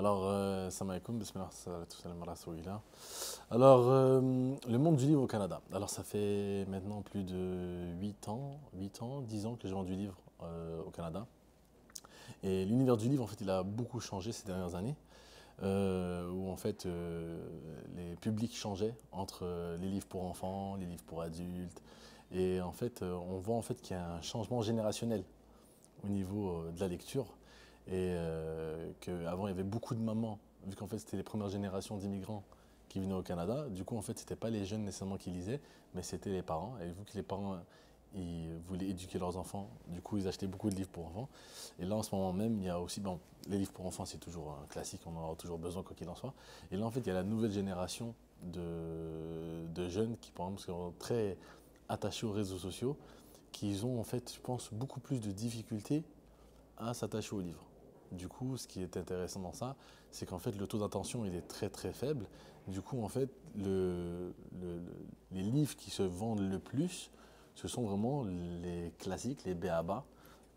Alors, salam alaikum, bismillah, salatu salam ala rasoulillah. Alors, le monde du livre au Canada. Alors, ça fait maintenant plus de 8 ans, 10 ans que je vends du livre au Canada. Et l'univers du livre, en fait, il a beaucoup changé ces dernières années, où en fait, les publics changeaient entre les livres pour enfants, les livres pour adultes. Et en fait, on voit en fait qu'il y a un changement générationnel au niveau de la lecture. Et qu'avant, il y avait beaucoup de mamans, vu qu'en fait, c'était les premières générations d'immigrants qui venaient au Canada. Du coup, en fait, c'était pas les jeunes nécessairement qui lisaient, mais c'était les parents. Et vu que les parents, ils voulaient éduquer leurs enfants, du coup, ils achetaient beaucoup de livres pour enfants. Et là, en ce moment même, il y a aussi, bon, les livres pour enfants, c'est toujours un classique, on en aura toujours besoin, quoi qu'il en soit. Et là, en fait, il y a la nouvelle génération de jeunes qui, par exemple, sont très attachés aux réseaux sociaux, qui ont, en fait, je pense, beaucoup plus de difficultés à s'attacher aux livres. Du coup, ce qui est intéressant dans ça, c'est qu'en fait, le taux d'attention, il est très très faible. Du coup, en fait, les livres qui se vendent le plus, ce sont vraiment les classiques, les B.A.B.A,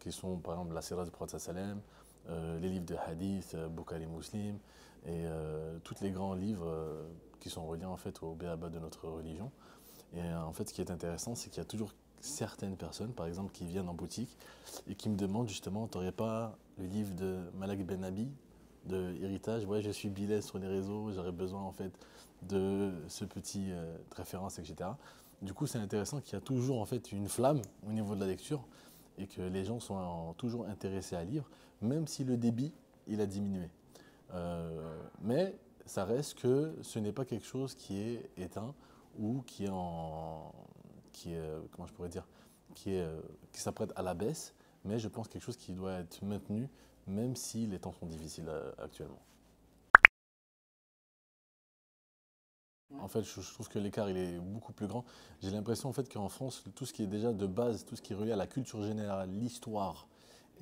qui sont par exemple la Sirah du Prophète sallam, les livres de hadith, Bukhari Muslim, et tous les grands livres qui sont reliés en fait au B.A.B.A de notre religion. Et en fait, ce qui est intéressant, c'est qu'il y a toujours certaines personnes, par exemple, qui viennent en boutique et qui me demandent justement, t'aurais pas le livre de Malak Ben Abi, de Héritage? Ouais, je suis bilais sur les réseaux, j'aurais besoin en fait de ce petit référence, etc. Du coup, c'est intéressant qu'il y a toujours en fait une flamme au niveau de la lecture et que les gens sont toujours intéressés à lire, même si le débit, il a diminué. Mais ça reste que ce n'est pas quelque chose qui est éteint ou qui est comment je pourrais dire, qui s'apprête à la baisse, mais je pense quelque chose qui doit être maintenu, même si les temps sont difficiles actuellement. En fait, je trouve que l'écart il est beaucoup plus grand. J'ai l'impression en fait qu'en France, tout ce qui est déjà de base, tout ce qui est relié à la culture générale, l'histoire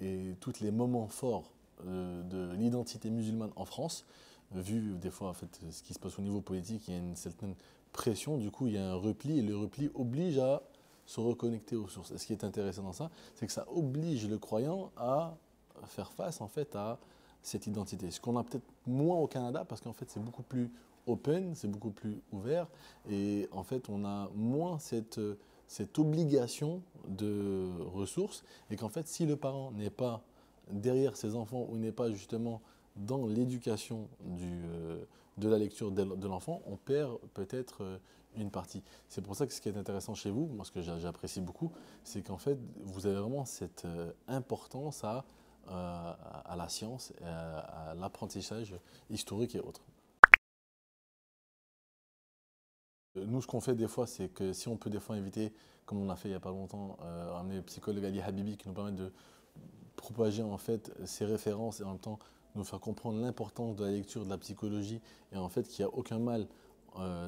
et tous les moments forts de l'identité musulmane en France, vu des fois en fait ce qui se passe au niveau politique, il y a une certaine pression, du coup il y a un repli et le repli oblige à se reconnecter aux sources. Et ce qui est intéressant dans ça, c'est que ça oblige le croyant à faire face en fait à cette identité. Ce qu'on a peut-être moins au Canada parce qu'en fait c'est beaucoup plus open, c'est beaucoup plus ouvert et en fait on a moins cette obligation de ressources et qu'en fait si le parent n'est pas derrière ses enfants ou n'est pas justement dans l'éducation de la lecture de l'enfant, on perd peut-être une partie. C'est pour ça que ce qui est intéressant chez vous, moi ce que j'apprécie beaucoup, c'est qu'en fait vous avez vraiment cette importance à la science, à l'apprentissage historique et autres. Nous, ce qu'on fait des fois, c'est que si on peut des fois inviter, comme on a fait il n'y a pas longtemps, amener le psychologue Ali Habibi qui nous permet de propager en fait ces références et en même temps nous faire comprendre l'importance de la lecture, de la psychologie et en fait qu'il n'y a aucun mal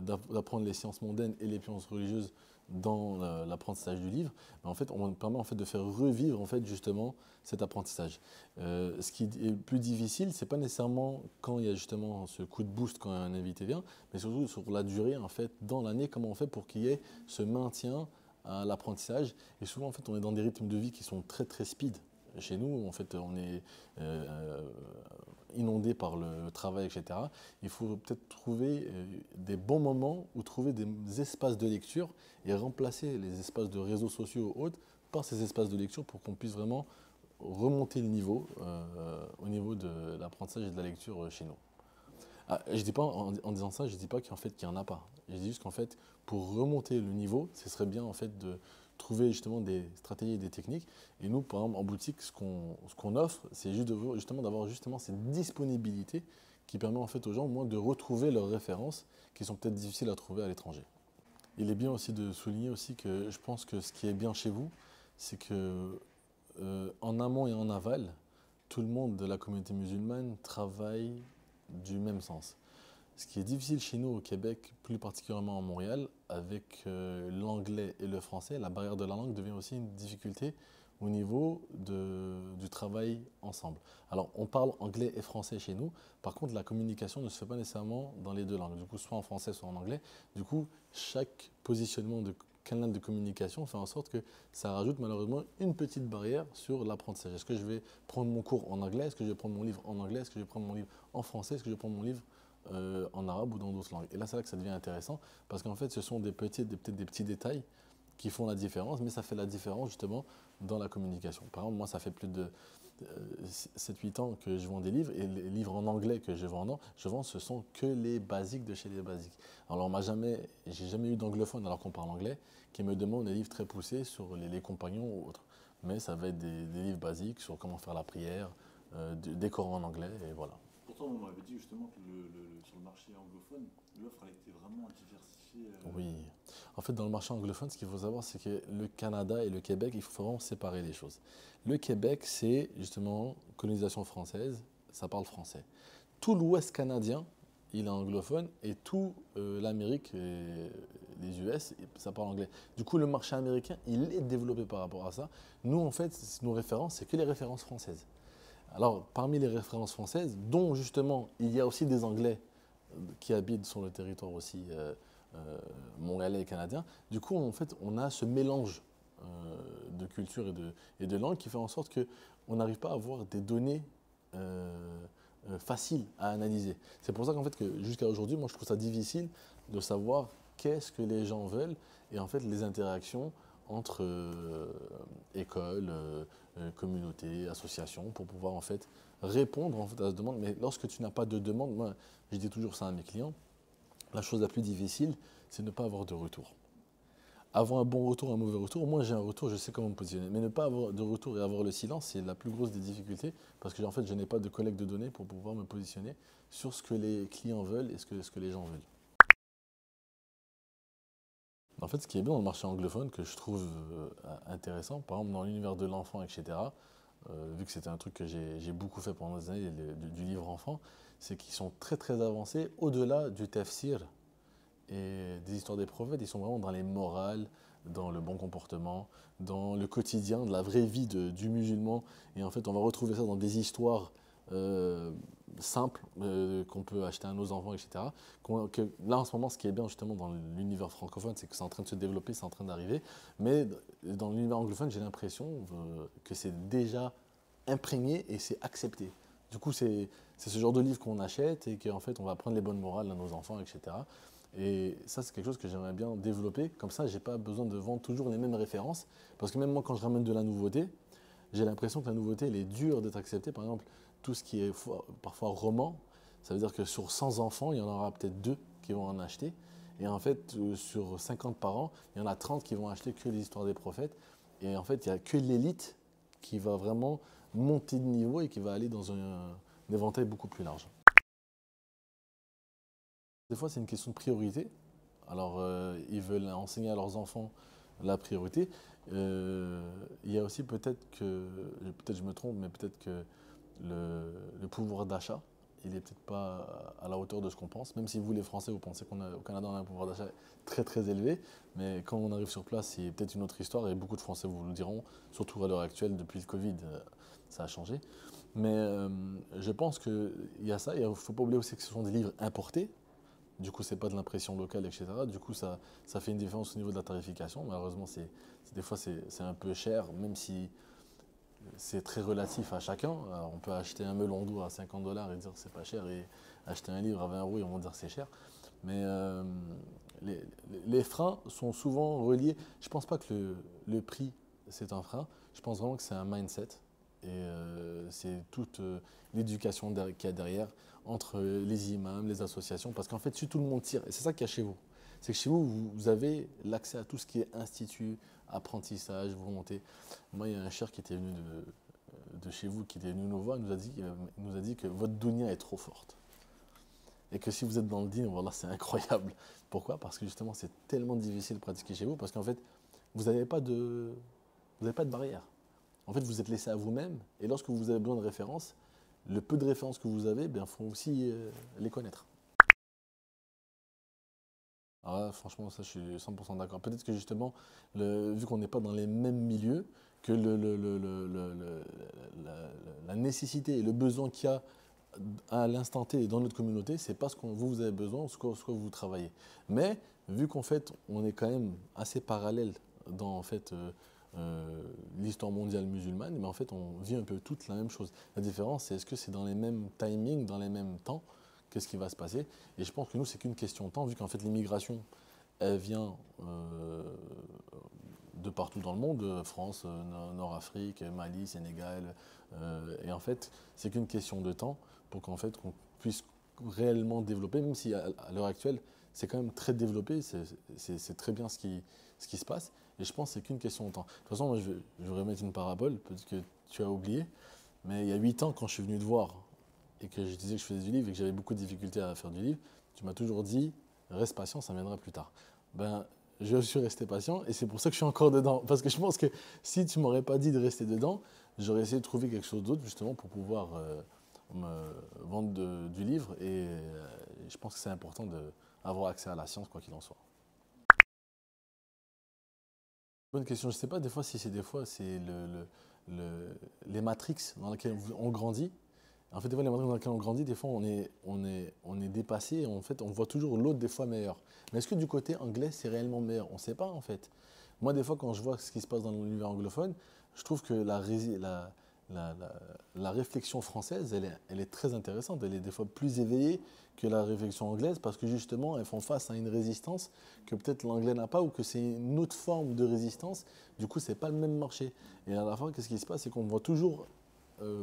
d'apprendre les sciences mondaines et les sciences religieuses dans l'apprentissage du livre, mais en fait on permet en fait de faire revivre en fait justement cet apprentissage. Ce qui est plus difficile, c'est pas nécessairement quand il y a justement ce coup de boost quand un invité vient, mais surtout sur la durée en fait dans l'année, comment on fait pour qu'il y ait ce maintien à l'apprentissage. Et souvent en fait on est dans des rythmes de vie qui sont très très speed. Chez nous, en fait, on est inondé par le travail, etc. Il faut peut-être trouver des bons moments ou trouver des espaces de lecture et remplacer les espaces de réseaux sociaux ou autres par ces espaces de lecture pour qu'on puisse vraiment remonter le niveau au niveau de l'apprentissage et de la lecture chez nous. Ah, je dis pas en disant ça, je dis pas qu'en fait qu'il y en a pas. Je dis juste qu'en fait pour remonter le niveau, ce serait bien en fait de trouver justement des stratégies et des techniques. Et nous, par exemple, en boutique, ce qu'on offre, c'est juste justement d'avoir justement cette disponibilité qui permet en fait aux gens au moins de retrouver leurs références qui sont peut-être difficiles à trouver à l'étranger. Il est bien aussi de souligner aussi que je pense que ce qui est bien chez vous, c'est que en amont et en aval, tout le monde de la communauté musulmane travaille du même sens. Ce qui est difficile chez nous au Québec, plus particulièrement à Montréal, avec l'anglais et le français, la barrière de la langue devient aussi une difficulté au niveau du travail ensemble. Alors, on parle anglais et français chez nous, par contre, la communication ne se fait pas nécessairement dans les deux langues, du coup, soit en français, soit en anglais. Du coup, chaque positionnement canal de communication fait en sorte que ça rajoute malheureusement une petite barrière sur l'apprentissage. Est-ce que je vais prendre mon cours en anglais? Est-ce que je vais prendre mon livre en anglais? Est-ce que je vais prendre mon livre en français? Est-ce que je vais prendre mon livre en arabe ou dans d'autres langues? Et là, c'est là que ça devient intéressant parce qu'en fait, ce sont peut-être des petits détails qui font la différence, mais ça fait la différence justement dans la communication. Par exemple, moi, ça fait plus de 7-8 ans que je vends des livres et les livres en anglais que je vends, ce sont que les basiques de chez les basiques. Alors, j'ai jamais eu d'anglophone alors qu'on parle anglais qui me demande des livres très poussés sur les compagnons ou autres. Mais ça va être des livres basiques sur comment faire la prière, des Corans en anglais et voilà. Pourtant, on m'avait dit justement que sur le marché anglophone, l'offre elle était vraiment diversifiée. Oui. En fait, dans le marché anglophone, ce qu'il faut savoir, c'est que le Canada et le Québec, il faut vraiment séparer les choses. Le Québec, c'est justement colonisation française, ça parle français. Tout l'Ouest canadien, il est anglophone et tout l'Amérique, les US, ça parle anglais. Du coup, le marché américain, il est développé par rapport à ça. Nous, en fait, nos références, c'est que les références françaises. Alors, parmi les références françaises, dont justement, il y a aussi des Anglais qui habitent sur le territoire aussi montréalais et canadien, du coup, en fait, on a ce mélange de culture et de langue qui fait en sorte qu'on n'arrive pas à avoir des données faciles à analyser. C'est pour ça qu'en fait, que jusqu'à aujourd'hui, moi, je trouve ça difficile de savoir qu'est-ce que les gens veulent et en fait, les interactions entre écoles, communautés, associations, pour pouvoir en fait répondre en fait, à cette demande. Mais lorsque tu n'as pas de demande, moi, je dis toujours ça à mes clients, la chose la plus difficile, c'est de ne pas avoir de retour. Avoir un bon retour, un mauvais retour, moi j'ai un retour, je sais comment me positionner. Mais ne pas avoir de retour et avoir le silence, c'est la plus grosse des difficultés parce que en fait, je n'ai pas de collecte de données pour pouvoir me positionner sur ce que les clients veulent et ce que les gens veulent. En fait, ce qui est bien dans le marché anglophone, que je trouve intéressant, par exemple dans l'univers de l'enfant, etc., vu que c'était un truc que j'ai beaucoup fait pendant des années, du livre enfant, c'est qu'ils sont très très avancés au-delà du tafsir et des histoires des prophètes. Ils sont vraiment dans les morales, dans le bon comportement, dans le quotidien, de la vraie vie du musulman. Et en fait, on va retrouver ça dans des histoires simples qu'on peut acheter à nos enfants, etc. Là, en ce moment, ce qui est bien justement dans l'univers francophone, c'est que c'est en train de se développer, c'est en train d'arriver. Mais dans l'univers anglophone, j'ai l'impression que c'est déjà imprégné et c'est accepté. Du coup, c'est ce genre de livre qu'on achète et qu'en fait, on va prendre les bonnes morales à nos enfants, etc. Et ça, c'est quelque chose que j'aimerais bien développer. Comme ça, j'ai pas besoin de vendre toujours les mêmes références. Parce que même moi, quand je ramène de la nouveauté, j'ai l'impression que la nouveauté, elle est dure d'être acceptée. Par exemple, tout ce qui est parfois roman, ça veut dire que sur 100 enfants, il y en aura peut-être 2 qui vont en acheter. Et en fait, sur 50 parents, il y en a 30 qui vont acheter que les histoires des prophètes. Et en fait, il n'y a que l'élite qui va vraiment monter de niveau et qui va aller dans un éventail beaucoup plus large. Des fois, c'est une question de priorité. Alors, ils veulent enseigner à leurs enfants la priorité. Il y a aussi peut-être je me trompe, mais peut-être que le pouvoir d'achat, il n'est peut-être pas à la hauteur de ce qu'on pense. Même si vous, les Français, vous pensez qu'au Canada, on a un pouvoir d'achat très très élevé. Mais quand on arrive sur place, c'est peut-être une autre histoire. Et beaucoup de Français vous le diront, surtout à l'heure actuelle, depuis le Covid, ça a changé. Mais je pense qu'il y a ça. Il ne faut pas oublier aussi que ce sont des livres importés. Du coup, c'est pas de l'impression locale, etc. Du coup, ça fait une différence au niveau de la tarification. Malheureusement, des fois, c'est un peu cher, même si c'est très relatif à chacun. Alors, on peut acheter un melon d'eau à 50 dollars et dire que c'est pas cher, et acheter un livre à 20 euros et on va dire que c'est cher. Mais les freins sont souvent reliés. Je pense pas que le prix, c'est un frein. Je pense vraiment que c'est un mindset. Et c'est toute l'éducation qu'il y a derrière entre les imams, les associations. Parce qu'en fait, si tout le monde tire, et c'est ça qu'il y a chez vous, c'est que chez vous, vous avez l'accès à tout ce qui est institut, apprentissage, volonté. Moi, il y a un cher qui était venu de chez vous, qui était venu nous voir, il nous a dit que votre dunya est trop forte. Et que si vous êtes dans le din, voilà, c'est incroyable. Pourquoi? Parce que justement, c'est tellement difficile de pratiquer chez vous, parce qu'en fait, vous n'avez pas de barrière. En fait, vous êtes laissé à vous-même, et lorsque vous avez besoin de références, le peu de références que vous avez, il faut aussi les connaître. Ah, franchement, ça, je suis 100% d'accord. Peut-être que justement, vu qu'on n'est pas dans les mêmes milieux, que la nécessité et le besoin qu'il y a à l'instant T et dans notre communauté, c'est pas ce que vous avez besoin, ce que vous travaillez. Mais vu qu'en fait, on est quand même assez parallèle dans en fait, l'histoire mondiale musulmane, mais en fait, on vit un peu toute la même chose. La différence, c'est est-ce que c'est dans les mêmes timings, dans les mêmes temps, qu'est-ce qui va se passer? Et je pense que nous, c'est qu'une question de temps, vu qu'en fait, l'immigration, elle vient de partout dans le monde, France, Nord-Afrique, Mali, Sénégal. Et en fait, c'est qu'une question de temps pour qu'en fait, qu'on puisse réellement développer, même si à l'heure actuelle, c'est quand même très développé, c'est très bien ce qui se passe. Et je pense que c'est qu'une question de temps. De toute façon, moi, je vais remettre une parabole, peut-être que tu as oublié, mais il y a 8 ans, quand je suis venu te voir et que je disais que je faisais du livre et que j'avais beaucoup de difficultés à faire du livre, tu m'as toujours dit, reste patient, ça viendra plus tard. Ben, je suis resté patient et c'est pour ça que je suis encore dedans. Parce que je pense que si tu m'aurais pas dit de rester dedans, j'aurais essayé de trouver quelque chose d'autre justement pour pouvoir me vendre du livre. Et je pense que c'est important d'avoir accès à la science, quoi qu'il en soit. Bonne question. Je ne sais pas des fois si c'est les matrix dans lesquelles on grandit. En fait, des fois, les matrix dans lesquelles on grandit, des fois, on est dépassé et en fait, on voit toujours l'autre des fois meilleur. Mais est-ce que du côté anglais, c'est réellement meilleur? On ne sait pas, en fait. Moi, des fois, quand je vois ce qui se passe dans l'univers anglophone, je trouve que la, la- la réflexion française, elle est très intéressante. Elle est des fois plus éveillée que la réflexion anglaise parce que justement, elles font face à une résistance que peut-être l'anglais n'a pas ou que c'est une autre forme de résistance. Du coup, c'est pas le même marché. Et à la fin, qu'est-ce qui se passe? C'est qu'on voit toujours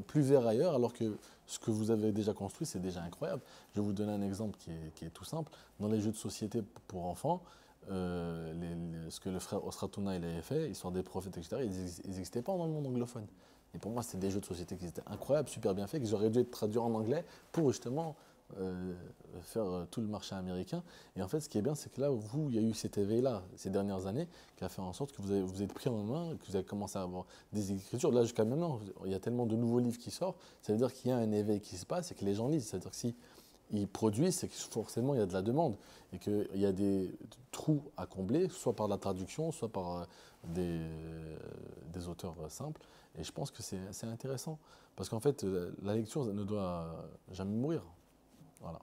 plus vers ailleurs, alors que ce que vous avez déjà construit, c'est déjà incroyable. Je vais vous donner un exemple qui est tout simple. Dans les jeux de société pour enfants, ce que le frère Osratuna il avait fait, Histoire des prophètes, etc., ils n'existaient pas dans le monde anglophone. Et pour moi, c'était des jeux de société qui étaient incroyables, super bien faits, qu'ils auraient dû être traduits en anglais pour justement euh, faire tout le marché américain. Et en fait, ce qui est bien, c'est que là, vous, il y a eu cet éveil-là ces dernières années qui a fait en sorte que vous êtes pris en main, que vous avez commencé à avoir des écritures. Là, jusqu'à maintenant, il y a tellement de nouveaux livres qui sortent, ça veut dire qu'il y a un éveil qui se passe et que les gens lisent. C'est-à-dire que si ils produisent, c'est que forcément il y a de la demande et qu'il y a des trous à combler, soit par la traduction, soit par des auteurs simples. Et je pense que c'est intéressant parce qu'en fait, la lecture ne doit jamais mourir. Voilà.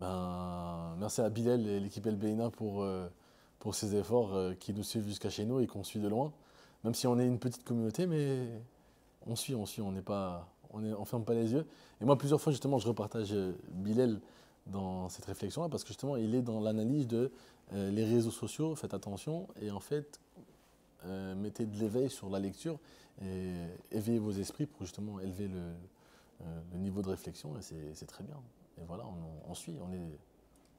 Ben, merci à Bilal et l'équipe El Beina pour ces efforts qui nous suivent jusqu'à chez nous et qu'on suit de loin. Même si on est une petite communauté, mais on suit, on n'est pas, on ferme pas les yeux. Et moi, plusieurs fois, justement, je repartage Bilal dans cette réflexion-là parce que justement, il est dans l'analyse de les réseaux sociaux, faites attention, et en fait, mettez de l'éveil sur la lecture et éveillez vos esprits pour justement élever le niveau de réflexion et c'est très bien. Et voilà, on suit, on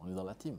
est dans la team.